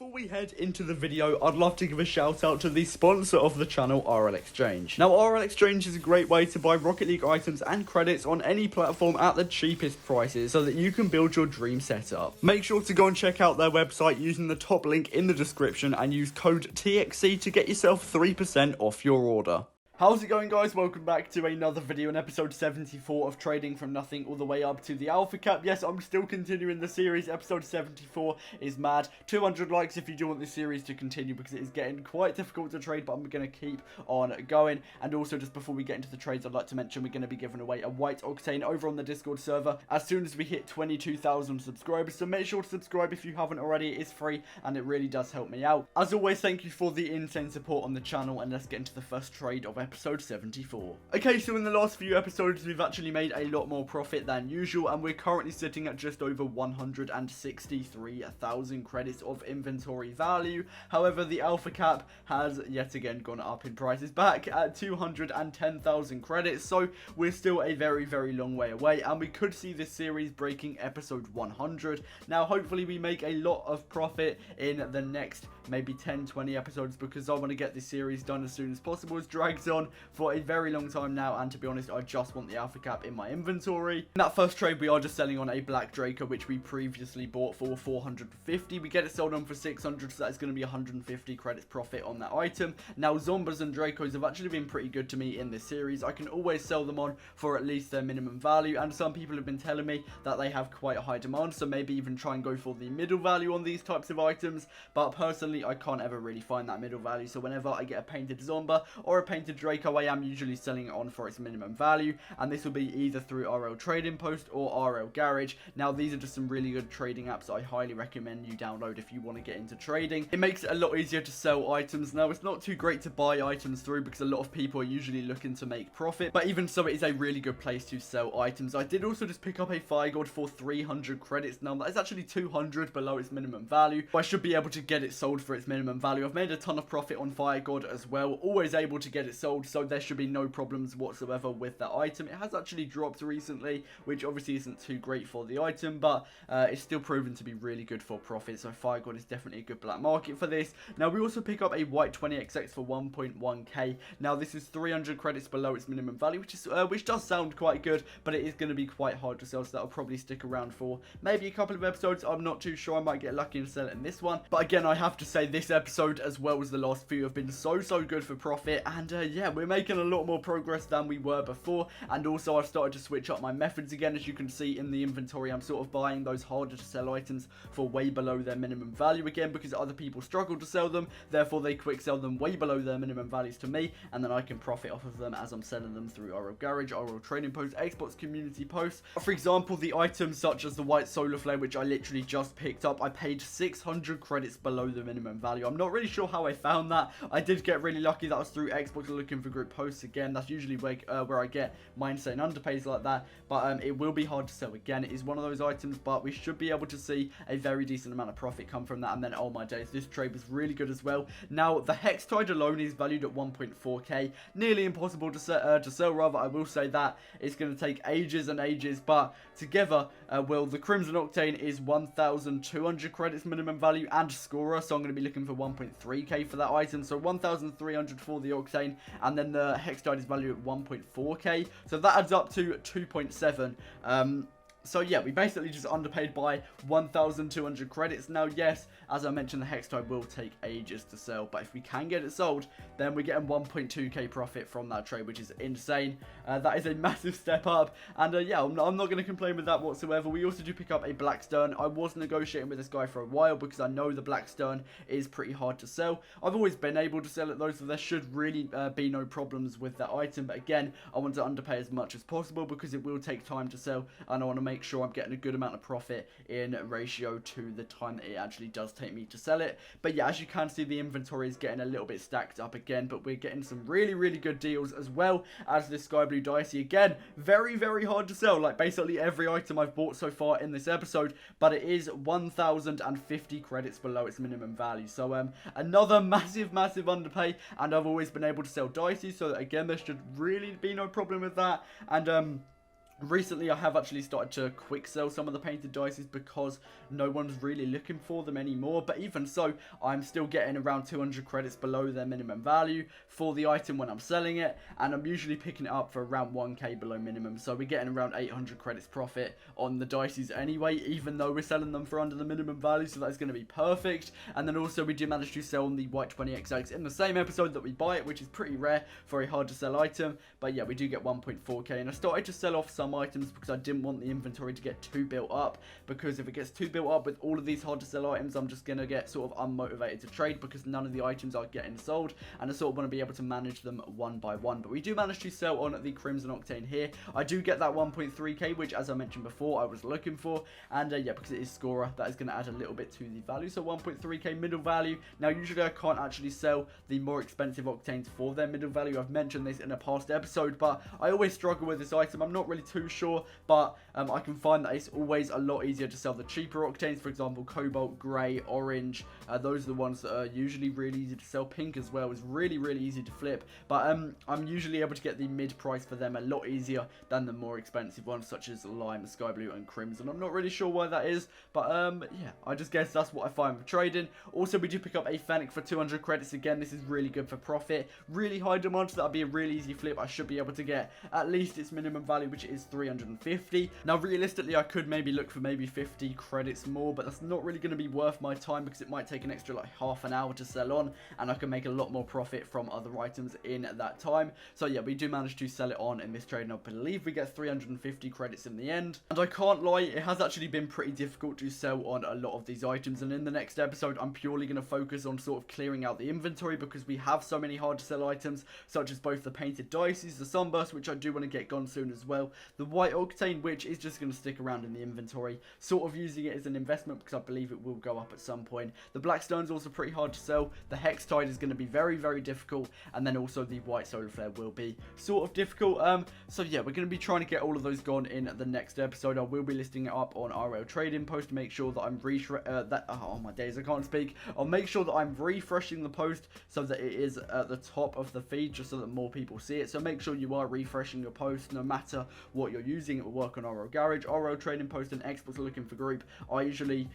Before we head into the video, I'd love to give a shout out to the sponsor of the channel, RL Exchange. Now, RL Exchange is a great way to buy Rocket League items and credits on any platform at the cheapest prices so that you can build your dream setup. Make sure to go and check out their website using the top link in the description and use code TXC to get yourself 3% off your order. How's it going, guys? Welcome back to another video in episode 74 of Trading from Nothing all the way up to the Alpha Cap. Yes, I'm still continuing the series. Episode 74 is mad. 200 likes if you do want this series to continue because it is getting quite difficult to trade, but I'm going to keep on going. And also, just before we get into the trades, I'd like to mention we're going to be giving away a white Octane over on the Discord server as soon as we hit 22,000 subscribers. So make sure to subscribe if you haven't already. It is free and it really does help me out. As always, thank you for the insane support on the channel, and let's get into the first trade of episode 74. Okay, so in the last few episodes, we've actually made a lot more profit than usual, and we're currently sitting at just over 163,000 credits of inventory value. However, the Alpha Cap has yet again gone up in prices, back at 210,000 credits, so we're still a very, very long way away, and we could see this series breaking episode 100. Now, hopefully we make a lot of profit in the next maybe 10-20 episodes, because I want to get this series done as soon as possible. It's dragged on for a very long time now, and to be honest, I just want the Alpha Cap in my inventory. In that first trade, we are just selling on a Black Draco, which we previously bought for 450. We get it sold on for 600, so that's going to be 150 credits profit on that item. Now, Zombas and Dracos have actually been pretty good to me in this series. I can always sell them on for at least their minimum value, and some people have been telling me that they have quite a high demand, so maybe even try and go for the middle value on these types of items. But personally, I can't ever really find that middle value, so whenever I get a painted Zomba or a painted Draco, I am usually selling it on for its minimum value, and this will be either through RL Trading Post or RL Garage. Now, these are just some really good trading apps that I highly recommend you download if you want to get into trading. It makes it a lot easier to sell items. Now, it's not too great to buy items through because a lot of people are usually looking to make profit, but even so, it is a really good place to sell items. I did also just pick up a Fire God for 300 credits. Now, that is actually 200 below its minimum value, but I should be able to get it sold for its minimum value. I've made a ton of profit on Fire God as well, always able to get it sold, so there should be no problems whatsoever with that item. It has actually dropped recently, which obviously isn't too great for the item, but it's still proven to be really good for profit, so Fire God is definitely a good black market for this. Now, we also pick up a white 20XX for 1.1k. Now, this is 300 credits below its minimum value, which does sound quite good, but it is going to be quite hard to sell, so that'll probably stick around for maybe a couple of episodes. I'm not too sure. I might get lucky and sell it in this one, but again, I have to say this episode as well as the last few have been so good for profit, and yeah, we're making a lot more progress than we were before. And also, I've started to switch up my methods again. As you can see in the inventory, I'm sort of buying those harder to sell items for way below their minimum value again, because other people struggle to sell them, therefore they quick sell them way below their minimum values to me, and then I can profit off of them as I'm selling them through RL Garage, RL Trading Post, Xbox Community Posts. For example, the items such as the white Solar Flare, which I literally just picked up, I paid 600 credits below the minimum value. I'm not really sure how I found that. I did get really lucky. That was through Xbox looking for group posts again. That's usually where I get my insane underpays like that, but it will be hard to sell again. It is one of those items, but we should be able to see a very decent amount of profit come from that. And then, oh my days, this trade was really good as well. Now, the Hextide alone is valued at 1.4k, nearly impossible to sell rather. I will say that it's going to take ages and ages, but together, well, the Crimson Octane is 1,200 credits minimum value and scorer, so I'm going to be looking for 1.3k for that item, so 1,300 for the Octane, and then the Hextide is valued at 1.4k, so that adds up to 2.7. So yeah, we basically just underpaid by 1,200 credits. Now, yes, as I mentioned, the Hextide will take ages to sell, but if we can get it sold, then we're getting 1.2k profit from that trade, which is insane. That is a massive step up, and yeah, I'm not going to complain with that whatsoever. We also do pick up a Black Stern. I was negotiating with this guy for a while because I know the Black Stern is pretty hard to sell. I've always been able to sell it though, so there should really be no problems with that item, but again, I want to underpay as much as possible because it will take time to sell, and I want to make sure I'm getting a good amount of profit in ratio to the time that it actually does take me to sell it. But yeah, as you can see, the inventory is getting a little bit stacked up again, but we're getting some really good deals, as well as this Sky Blue Dicey. Again, very hard to sell, like basically every item I've bought so far in this episode, but it is 1,050 credits below its minimum value. So another massive underpay, and I've always been able to sell Dicey, so again, there should really be no problem with that. And Recently, I have actually started to quick sell some of the painted dices because no one's really looking for them anymore. But even so, I'm still getting around 200 credits below their minimum value for the item when I'm selling it. And I'm usually picking it up for around 1k below minimum. So we're getting around 800 credits profit on the dices anyway, even though we're selling them for under the minimum value. So that's going to be perfect. And then also we do manage to sell on the White 20XX in the same episode that we buy it, which is pretty rare for a hard to sell item. But yeah, we do get 1.4k. And I started to sell off some items because I didn't want the inventory to get too built up, because if it gets too built up with all of these hard to sell items, I'm just going to get sort of unmotivated to trade because none of the items are getting sold, and I sort of want to be able to manage them one by one. But we do manage to sell on the Crimson Octane here. I do get that 1.3k, which as I mentioned before I was looking for, and yeah, because it is scorer, that is going to add a little bit to the value. So 1.3k middle value. Now usually I can't actually sell the more expensive Octanes for their middle value. I've mentioned this in a past episode, but I always struggle with this item. I'm not really too sure, but I can find that it's always a lot easier to sell the cheaper Octanes. For example, Cobalt, Grey, Orange, those are the ones that are usually really easy to sell. Pink as well is really easy to flip, but I'm usually able to get the mid price for them a lot easier than the more expensive ones such as Lime, Sky Blue and Crimson. I'm not really sure why that is, but yeah, I just guess that's what I find with trading. Also, we do pick up a Fennec for 200 credits. Again, this is really good for profit. Really high demand, so that'll be a really easy flip. I should be able to get at least its minimum value, which is 350. Now realistically, I could maybe look for maybe 50 credits more, but that's not really going to be worth my time because it might take an extra like half an hour to sell on, and I can make a lot more profit from other items in that time. So yeah, we do manage to sell it on in this trade, and I believe we get 350 credits in the end. And I can't lie, it has actually been pretty difficult to sell on a lot of these items, and in the next episode I'm purely going to focus on sort of clearing out the inventory because we have so many hard to sell items such as both the painted dices, the Sunburst, which I do want to get gone soon as well, the White Octane, which is just going to stick around in the inventory, sort of using it as an investment because I believe it will go up at some point. The Blackstone's also pretty hard to sell. The Hextide is going to be very difficult, and then also the White Solar Flare will be sort of difficult. So yeah, we're going to be trying to get all of those gone in the next episode. I will be listing it up on RL Trading Post to make sure that I'm oh my days, I can't speak. I'll make sure that I'm refreshing the post so that it is at the top of the feed, just so that more people see it. So make sure you are refreshing your post no matter what you're using. It will work on RL Garage, RL Trading Post, and Xbox Looking for Group. I usually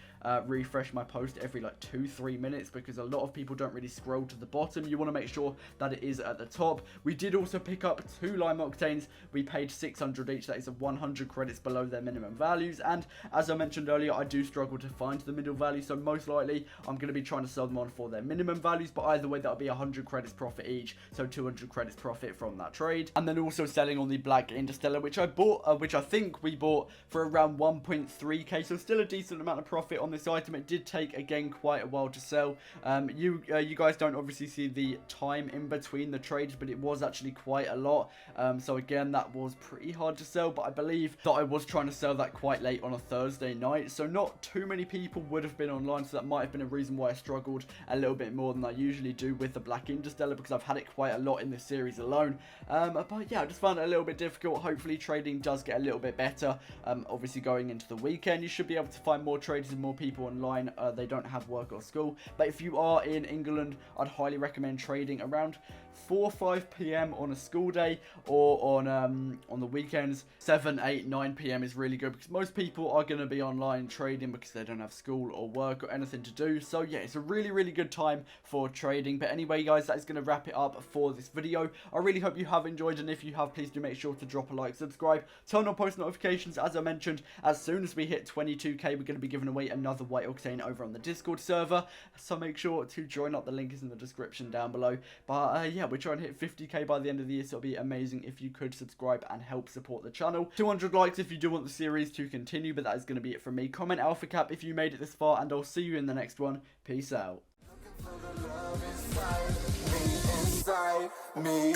refresh my post every like 2-3 minutes because a lot of people don't really scroll to the bottom. You want to make sure that it is at the top. We did also pick up 2 Lime Octanes. We paid 600 each. That is 100 credits below their minimum values, and as I mentioned earlier, I do struggle to find the middle value, so most likely I'm going to be trying to sell them on for their minimum values, but either way that'll be 100 credits profit each, so 200 credits profit from that trade. And then also selling on the Black Interstellar, which I bought, which I think we bought for around 1.3k, so still a decent amount of profit on this item. It did take again quite a while to sell. You guys don't obviously see the time in between the trades, but it was actually quite a lot. So again, that was pretty hard to sell, but I believe that I was trying to sell that quite late on a Thursday night, so not too many people would have been online, so that might have been a reason why I struggled a little bit more than I usually do with the Black Interstellar, because I've had it quite a lot in this series alone. But yeah, I just found it a little bit difficult. Hopefully trading does get a little bit better. Obviously going into the weekend, you should be able to find more traders and more people online. They don't have work or school, but if you are in England, I'd highly recommend trading around 4 or 5 p.m. on a school day, or on the weekends. 7, 8, 9 p.m. is really good because most people are going to be online trading because they don't have school or work or anything to do. So yeah, it's a really good time for trading. But anyway guys, that is going to wrap it up for this video. I really hope you have enjoyed, and if you have, please do make sure to drop a like, subscribe, turn on post notifications. As I mentioned, as soon as we hit 22k, we're going to be giving away another White Octane over on the Discord server, so make sure to join up. The link is in the description down below. But yeah, we're trying to hit 50k by the end of the year, so it'll be amazing if you could subscribe and help support the channel. 200 likes if you do want the series to continue, but that is going to be it from me. Comment Alpha Cap if you made it this far, and I'll see you in the next one. Peace out. Me inside me.